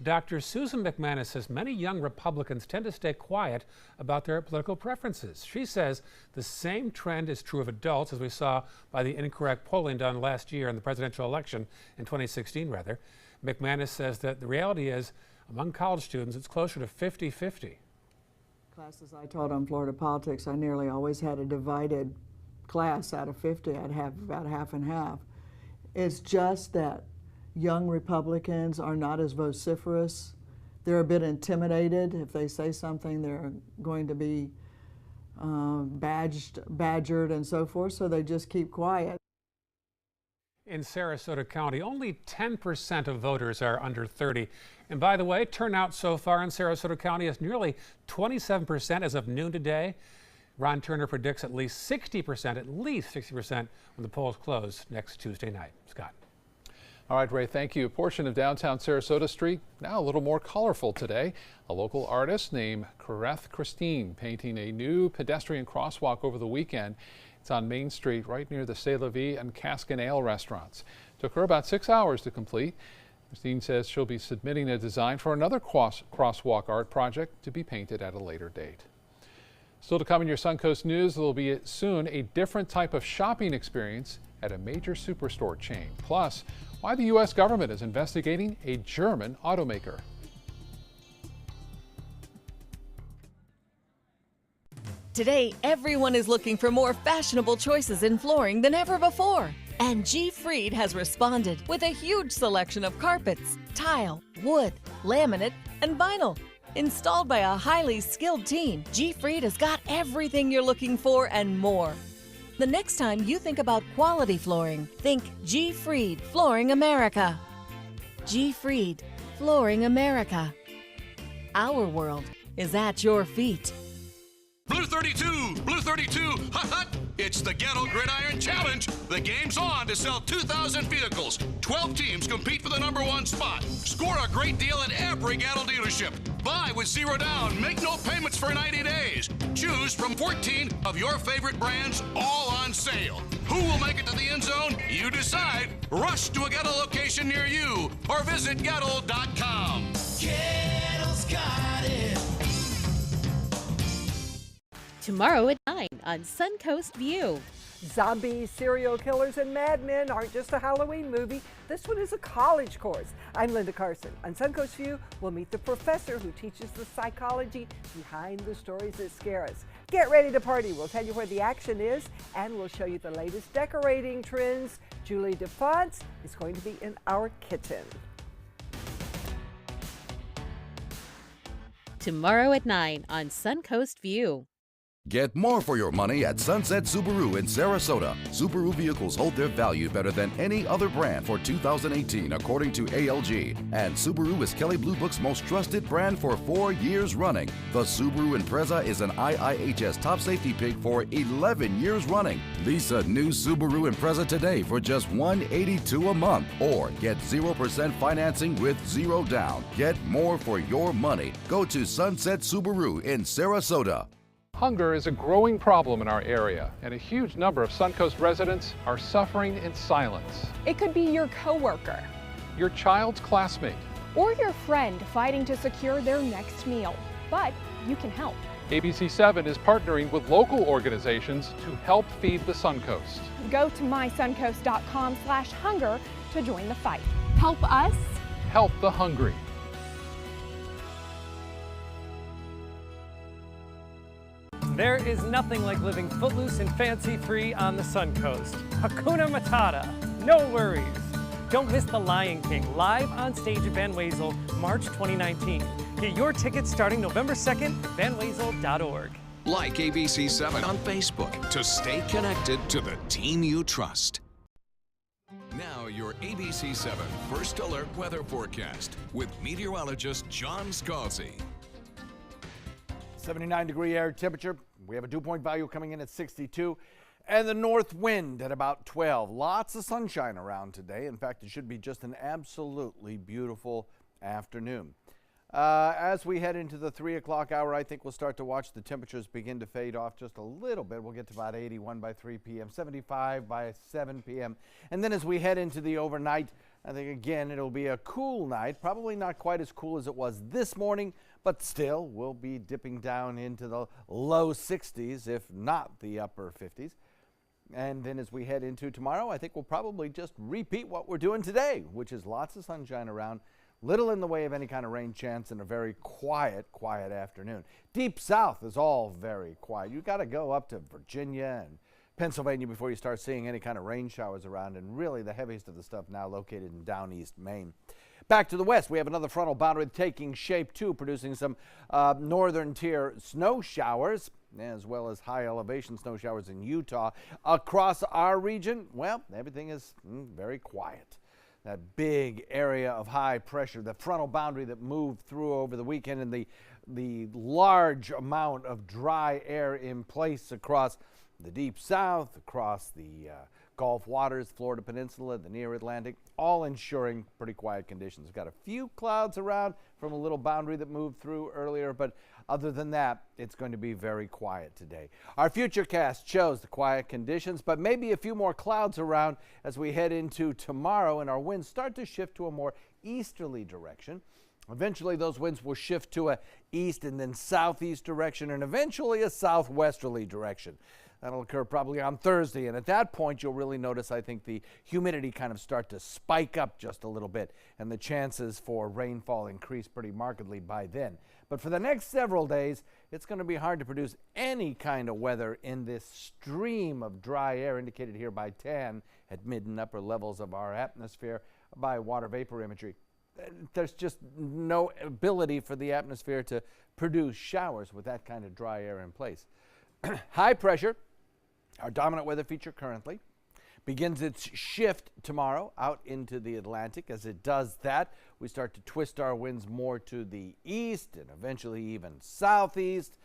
Dr. Susan McManus says many young Republicans tend to stay quiet about their political preferences. She says the same trend is true of adults, as we saw by the incorrect polling done last year in the presidential election, in 2016 rather. McManus says that the reality is, among college students, it's closer to 50-50. Classes I taught on Florida politics, I nearly always had a divided class out of 50. I'd have about half and half. It's just that young Republicans are not as vociferous. They're a bit intimidated. If they say something, they're going to be badgered and so forth, so they just keep quiet. In Sarasota County, only 10% of voters are under 30. And by the way, turnout so far in Sarasota County is nearly 27% as of noon today. Ron Turner predicts at least 60% when the polls close next Tuesday night. Scott. All right, Ray, thank you. A portion of downtown Sarasota Street now a little more colorful today. A local artist named Kareth Christine painting a new pedestrian crosswalk over the weekend. It's on Main Street right near the C'est La Vie and Cask and Ale restaurants. Took her about 6 hours to complete. Christine says she'll be submitting a design for another crosswalk art project to be painted at a later date. Still to come in your Suncoast News, there will be soon a different type of shopping experience at a major superstore chain. Plus, why the U.S. government is investigating a German automaker. Today, everyone is looking for more fashionable choices in flooring than ever before. And G. Fried has responded with a huge selection of carpets, tile, wood, laminate, and vinyl. Installed by a highly skilled team, G. Fried has got everything you're looking for and more. The next time you think about quality flooring, think G. Fried Flooring America. G. Fried Flooring America. Our world is at your feet. Blue 32, Blue 32, hot, hot. It's the Gatto Gridiron Challenge. The game's on to sell 2,000 vehicles. 12 teams compete for the #1 spot. Score a great deal at every Gatto dealership. Buy with 0 down. Make no payments for 90 days. Choose from 14 of your favorite brands, all on sale. Who will make it to the end zone? You decide. Rush to a Gatto location near you or visit Gatto.com. Gatto's got it. Tomorrow at 9 on Suncoast View. Zombies, serial killers, and madmen aren't just a Halloween movie. This one is a college course. I'm Linda Carson. On Suncoast View, we'll meet the professor who teaches the psychology behind the stories that scare us. Get ready to party. We'll tell you where the action is, and we'll show you the latest decorating trends. Julie DeFonts is going to be in our kitchen. Tomorrow at 9 on Suncoast View. Get more for your money at Sunset Subaru in Sarasota. Subaru vehicles hold their value better than any other brand for 2018, according to ALG. And Subaru is Kelley Blue Book's most trusted brand for 4 years running. The Subaru Impreza is an IIHS top safety pick for 11 years running. Lease a new Subaru Impreza today for just $182 a month, or get 0% financing with 0 down. Get more for your money. Go to Sunset Subaru in Sarasota. Hunger is a growing problem in our area, and a huge number of Suncoast residents are suffering in silence. It could be your coworker, your child's classmate, or your friend fighting to secure their next meal. But you can help. ABC7 is partnering with local organizations to help feed the Suncoast. Go to mysuncoast.com/hunger to join the fight. Help us. Help the hungry. There is nothing like living footloose and fancy-free on the Suncoast. Hakuna Matata, no worries. Don't miss The Lion King live on stage at Van Wezel, March 2019. Get your tickets starting November 2nd at vanwezel.org. Like ABC7 on Facebook to stay connected to the team you trust. Now your ABC7 First Alert weather forecast with meteorologist John Scalzi. 79-degree air temperature. We have a dew point value coming in at 62, and the north wind at about 12. Lots of sunshine around today. In fact, it should be just an absolutely beautiful afternoon. As we head into the 3 o'clock hour, I think we'll start to watch the temperatures begin to fade off just a little bit. We'll get to about 81 by 3 p.m., 75 by 7 p.m. And then as we head into the overnight, I think, again, it'll be a cool night. Probably not quite as cool as it was this morning, but still, we'll be dipping down into the low 60s, if not the upper 50s. And then as we head into tomorrow, I think we'll probably just repeat what we're doing today, which is lots of sunshine around, little in the way of any kind of rain chance, and a very quiet afternoon. Deep south is all very quiet. You got to go up to Virginia and Pennsylvania before you start seeing any kind of rain showers around, and really the heaviest of the stuff now located in down east Maine. Back to the west, we have another frontal boundary taking shape too, producing some northern tier snow showers. as well as high elevation snow showers in Utah. Across our region, well, everything is very quiet. That big area of high pressure, the frontal boundary that moved through over the weekend, and the large amount of dry air in place across the deep south, across the Gulf waters, Florida Peninsula, the near Atlantic, all ensuring pretty quiet conditions. We've got a few clouds around from a little boundary that moved through earlier, but other than that, it's going to be very quiet today. Our futurecast shows the quiet conditions, but maybe a few more clouds around as we head into tomorrow, and our winds start to shift to a more easterly direction. Eventually, those winds will shift to a east and then southeast direction, and eventually a southwesterly direction. That'll occur probably on Thursday, and at that point, you'll really notice, I think, the humidity kind of start to spike up just a little bit, and the chances for rainfall increase pretty markedly by then. But for the next several days, it's going to be hard to produce any kind of weather in this stream of dry air indicated here by TAN at mid and upper levels of our atmosphere by water vapor imagery. There's just no ability for the atmosphere to produce showers with that kind of dry air in place. High pressure, our dominant weather feature currently, begins its shift tomorrow out into the Atlantic. As it does that, we start to twist our winds more to the east and eventually even southeast,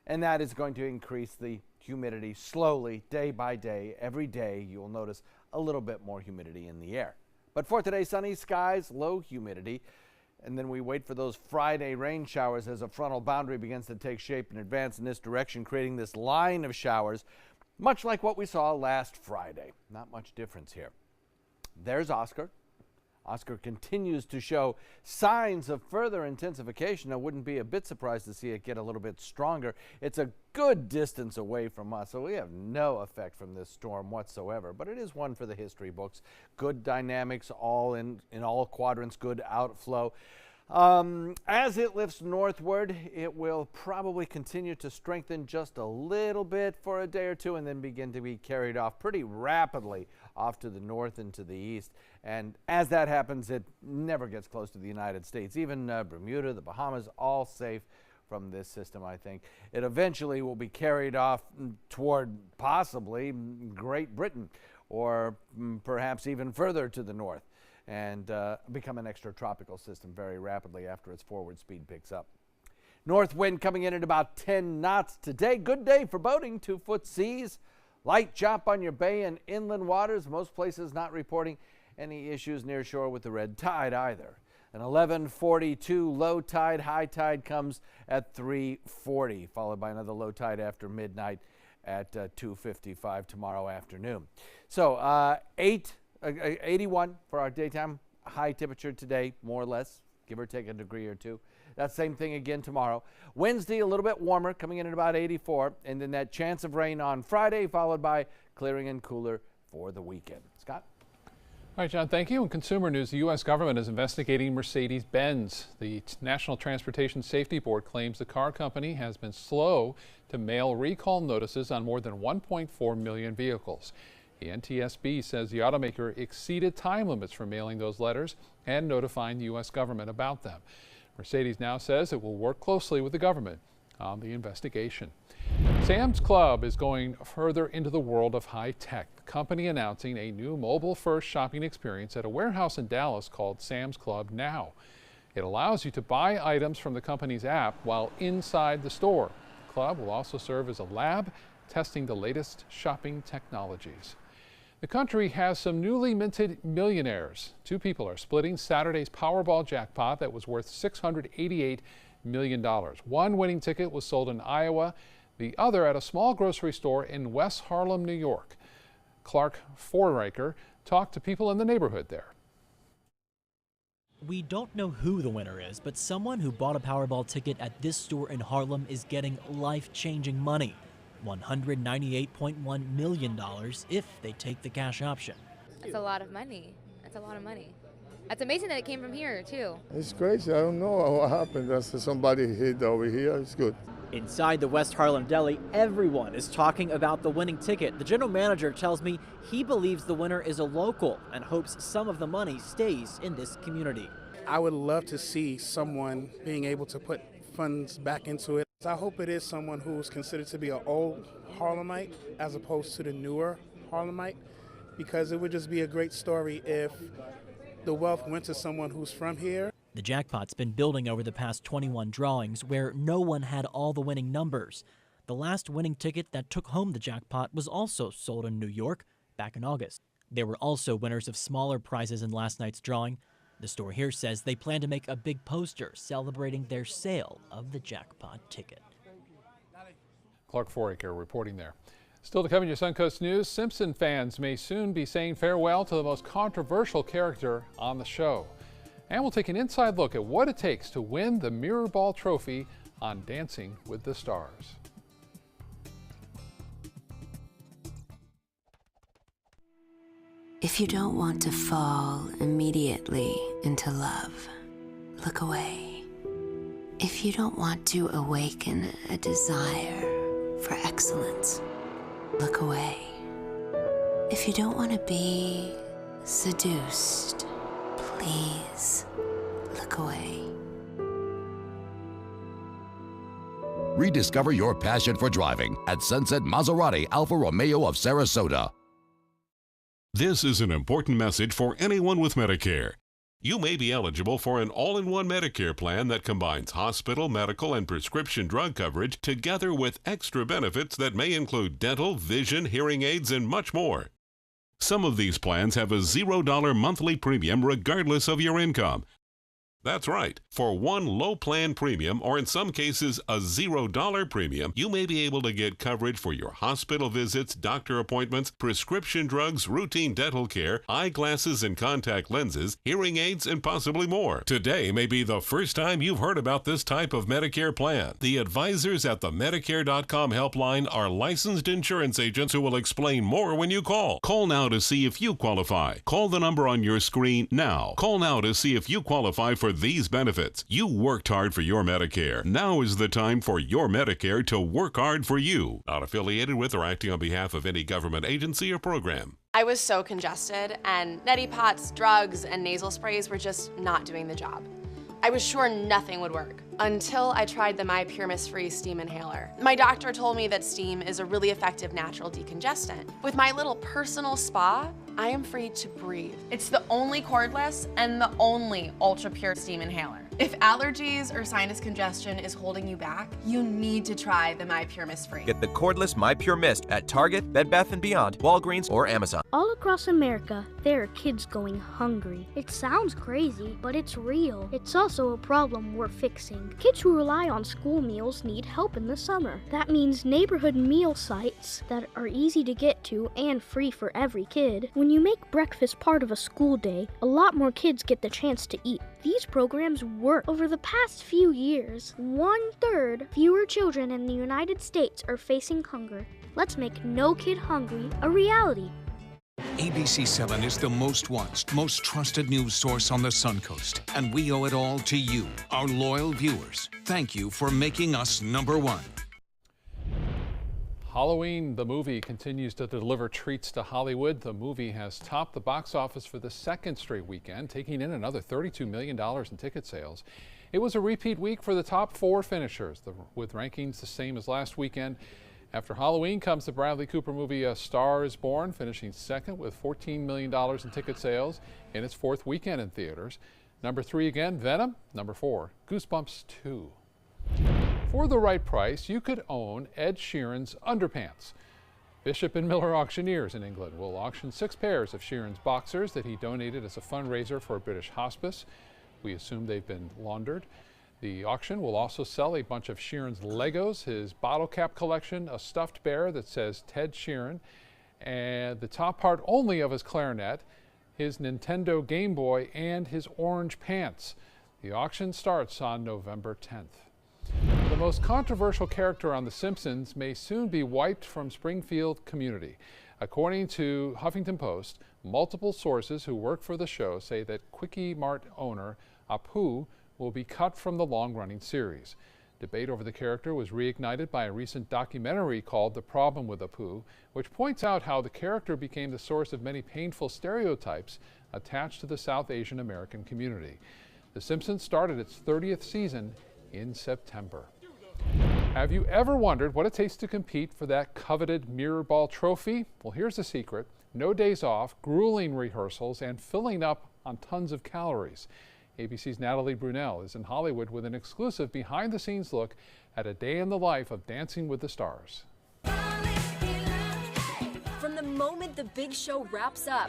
and that is going to increase the humidity slowly, day by day. Every day you will notice a little bit more humidity in the air. But for today, sunny skies, low humidity, and then we wait for those Friday rain showers as a frontal boundary begins to take shape and advance in this direction, creating this line of showers, much like what we saw last Friday. Not much difference here. There's Oscar. Oscar continues to show signs of further intensification. I wouldn't be a bit surprised to see it get a little bit stronger. It's a good distance away from us, so we have no effect from this storm whatsoever, but it is one for the history books. Good dynamics all in all quadrants, good outflow. As it lifts northward, it will probably continue to strengthen just a little bit for a day or two and then begin to be carried off pretty rapidly off to the north and to the east. And as that happens, it never gets close to the United States. Even Bermuda, the Bahamas, all safe from this system, I think. It eventually will be carried off toward possibly Great Britain or perhaps even further to the north, and become an extratropical system very rapidly after its forward speed picks up. North wind coming in at about 10 knots today. Good day for boating, 2-foot seas. Light chop on your bay and inland waters. Most places not reporting any issues near shore with the red tide either. An 11:42 low tide. High tide comes at 3:40, followed by another low tide after midnight at 2:55 tomorrow afternoon. So 81 for our daytime high temperature today, more or less, give or take a degree or two. That same thing again tomorrow. Wednesday, a little bit warmer, coming in at about 84, and then that chance of rain on Friday, followed by clearing and cooler for the weekend. Scott? All right, John, thank you. In consumer news, the U.S. government is investigating Mercedes-Benz. The National Transportation Safety Board claims the car company has been slow to mail recall notices on more than 1.4 million vehicles. The NTSB says the automaker exceeded time limits for mailing those letters and notifying the U.S. government about them. Mercedes now says it will work closely with the government on the investigation. Sam's Club is going further into the world of high tech. The company announcing a new mobile-first shopping experience at a warehouse in Dallas called Sam's Club Now. It allows you to buy items from the company's app while inside the store. The club will also serve as a lab testing the latest shopping technologies. The country has some newly minted millionaires. Two people are splitting Saturday's Powerball jackpot that was worth $688 million. One winning ticket was sold in Iowa, the other at a small grocery store in West Harlem, New York. Clark Forriker talked to people in the neighborhood there. We don't know who the winner is, but someone who bought a Powerball ticket at this store in Harlem is getting life-changing money. $198.1 million if they take the cash option. That's a lot of money. That's a lot of money. It's amazing that it came from here, too. It's crazy. I don't know what happened. That's somebody hid over here. It's good. Inside the West Harlem Deli, everyone is talking about the winning ticket. The general manager tells me he believes the winner is a local and hopes some of the money stays in this community. I would love to see someone being able to put funds back into it. I hope it is someone who's considered to be an old Harlemite as opposed to the newer Harlemite, because it would just be a great story if the wealth went to someone who's from here. The jackpot's been building over the past 21 drawings where no one had all the winning numbers. The last winning ticket that took home the jackpot was also sold in New York back in August. There were also winners of smaller prizes in last night's drawing. The store here says they plan to make a big poster celebrating their sale of the jackpot ticket. Clark Foraker reporting there. Still to come in your Suncoast News, Simpson fans may soon be saying farewell to the most controversial character on the show. And we'll take an inside look at what it takes to win the Mirrorball Trophy on Dancing with the Stars. If you don't want to fall immediately into love, look away. If you don't want to awaken a desire for excellence, look away. If you don't want to be seduced, please look away. Rediscover your passion for driving at Sunset Maserati Alfa Romeo of Sarasota. This is an important message for anyone with Medicare. You may be eligible for an all-in-one Medicare plan that combines hospital, medical, and prescription drug coverage together with extra benefits that may include dental, vision, hearing aids, and much more. Some of these plans have a $0 monthly premium regardless of your income. That's right. For one low plan premium, or in some cases a $0 premium, you may be able to get coverage for your hospital visits, doctor appointments, prescription drugs, routine dental care, eyeglasses and contact lenses, hearing aids, and possibly more. Today may be the first time you've heard about this type of Medicare plan. The advisors at the Medicare.com helpline are licensed insurance agents who will explain more when you call. Call now to see if you qualify. Call the number on your screen now. Call now to see if you qualify for these benefits. You worked hard for your Medicare. Now is the time for your Medicare to work hard for you. Not affiliated with or acting on behalf of any government agency or program. I was so congested, and neti pots, drugs, and nasal sprays were just not doing the job. I was sure nothing would work until I tried the My Pure Mist Free Steam Inhaler. My doctor told me that steam is a really effective natural decongestant. With my little personal spa, I am free to breathe. It's the only cordless and the only ultra pure steam inhaler. If allergies or sinus congestion is holding you back, you need to try the My Pure Mist Free. Get the cordless My Pure Mist at Target, Bed Bath & Beyond, Walgreens, or Amazon. All across America, there are kids going hungry. It sounds crazy, but it's real. It's also a problem we're fixing. Kids who rely on school meals need help in the summer. That means neighborhood meal sites that are easy to get to and free for every kid. When you make breakfast part of a school day, a lot more kids get the chance to eat. These programs work. Over the past few years, 1/3 fewer children in the United States are facing hunger. Let's make No Kid Hungry a reality. ABC7 is the most watched, most trusted news source on the Suncoast, and we owe it all to you, our loyal viewers. Thank you for making us #1. Halloween, the movie, continues to deliver treats to Hollywood. The movie has topped the box office for the second straight weekend, taking in another $32 million in ticket sales. It was a repeat week for the top 4 finishers, with rankings the same as last weekend. After Halloween comes the Bradley Cooper movie A Star is Born, finishing second with $14 million in ticket sales in its 4th weekend in theaters. Number 3 again, Venom. Number 4, Goosebumps 2. For the right price, you could own Ed Sheeran's underpants. Bishop and Miller Auctioneers in England will auction 6 pairs of Sheeran's boxers that he donated as a fundraiser for a British hospice. We assume they've been laundered. The auction will also sell a bunch of Sheeran's Legos, his bottle cap collection, a stuffed bear that says Ted Sheeran, and the top part only of his clarinet, his Nintendo Game Boy, and his orange pants. The auction starts on November 10th. The most controversial character on The Simpsons may soon be wiped from Springfield community. According to Huffington Post, multiple sources who work for the show say that Quickie Mart owner Apu will be cut from the long-running series. Debate over the character was reignited by a recent documentary called The Problem with Apu, which points out how the character became the source of many painful stereotypes attached to the South Asian American community. The Simpsons started its 30th season in September. Have you ever wondered what it takes to compete for that coveted mirror ball trophy? Well, here's the secret. No days off, grueling rehearsals, and filling up on tons of calories. ABC's Natalie Brunell is in Hollywood with an exclusive behind-the-scenes look at a day in the life of Dancing with the Stars. From the moment the big show wraps up,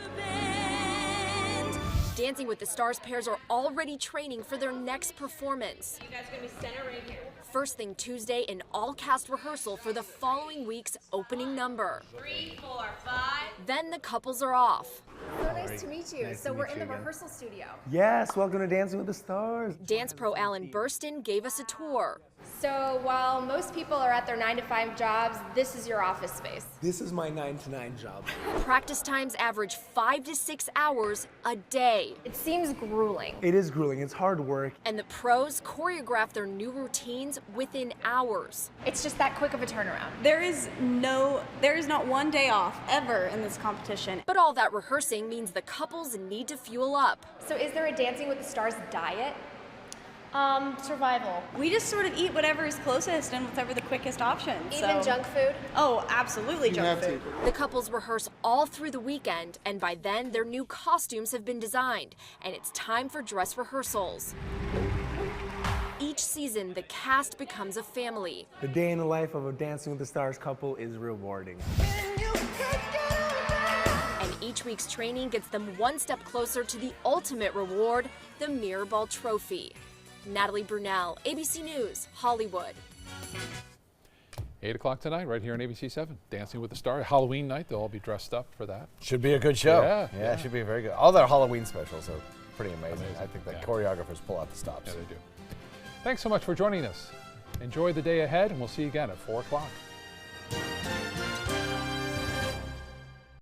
Dancing with the Stars pairs are already training for their next performance. You guys are going to be center right here. First thing Tuesday, an all-cast rehearsal for the following week's opening number. 3, 4, 5. Then the couples are off. So nice to meet you. So we're in the rehearsal studio. Yes, welcome to Dancing with the Stars. Dance pro Alan Burston gave us a tour. So while most people are at their 9-to-5 jobs, this is your office space. This is my 9-to-9 job. Practice times average 5 to 6 hours a day. It seems grueling. It is grueling. It's hard work. And the pros choreograph their new routines within hours. It's just that quick of a turnaround. There is not one day off ever in this competition. But all that rehearsing means the couples need to fuel up. So is there a Dancing with the Stars diet? Survival. We just sort of eat whatever is closest and whatever the quickest option. Even junk food? Oh, absolutely junk food. The couples rehearse all through the weekend, and by then their new costumes have been designed, and it's time for dress rehearsals. Each season, the cast becomes a family. The day in the life of a Dancing with the Stars couple is rewarding. And each week's training gets them one step closer to the ultimate reward, the Mirror Ball Trophy. Natalie Brunell, ABC News, Hollywood. 8 o'clock tonight, right here on ABC 7. Dancing with the Stars. Halloween night, they'll all be dressed up for that. Should be a good show. Yeah. It should be very good. All their Halloween specials are pretty amazing. I think the choreographers pull out the stops. Yeah, they do. Thanks so much for joining us. Enjoy the day ahead, and we'll see you again at 4 o'clock.